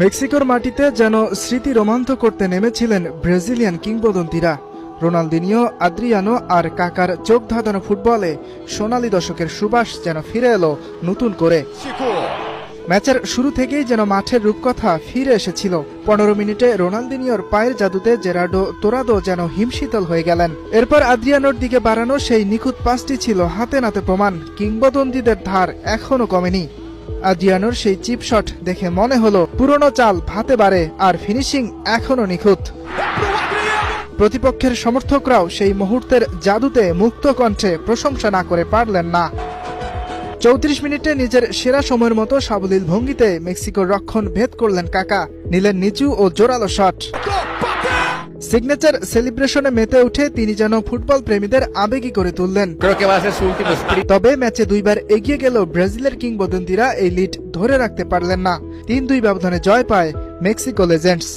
মেক্সিকোর মাটিতে যেন স্মৃতি রোমাঞ্চ করতে নেমেছিলেন ব্রাজিলিয়ান কিংবদন্তিরা। রোনালদিনিও, আদ্রিয়ানো আর কাকার চোখ ধাঁধানো ফুটবলে সোনালী দশকের সুবাস যেন ফিরে এলো নতুন করে। ম্যাচের শুরু থেকেই যেন মাঠের রূপকথা ফিরে এসেছিল। 15 মিনিটে রোনালদিনিওর পায়ের জাদুতে জেরার্ডো তোরাদো যেন হিমশীতল হয়ে গেলেন। এরপর আদ্রিয়ানোর দিকে বাড়ানো সেই নিখুঁত পাসটি ছিল হাতে নাতে প্রমাণ। কিংবদন্তিদের ধার এখনো কমেনি। আদ্রিয়ানোর সেই চিপ শট দেখে মনে হলো পুরনো চাল ভাতে বাড়ে, আর ফিনিশিং এখনো নিখুঁত। প্রতিপক্ষের সমর্থকরাও সেই মুহূর্তের জাদুতে মুক্ত কণ্ঠে প্রশংসা না করে পারলেন না। 34 মিনিটে নিজের সেরা সময়ের মতো সাবলীল ভঙ্গিতে মেক্সিকোর রক্ষণ ভেদ করলেন কাকা, নিলেন নিচু ও জোরালো শট। সিগনেচার সেলিব্রেশনে মেতে উঠে তিনি যেন ফুটবল প্রেমীদের আবেগী করে তুললেন। তবে ম্যাচে 2 বার এগিয়ে গেল ব্রাজিলের কিংবদন্তিরা এই লিড ধরে রাখতে পারলেন না। 3-2 ব্যবধানে জয় পায় মেক্সিকো লেজেন্ডস।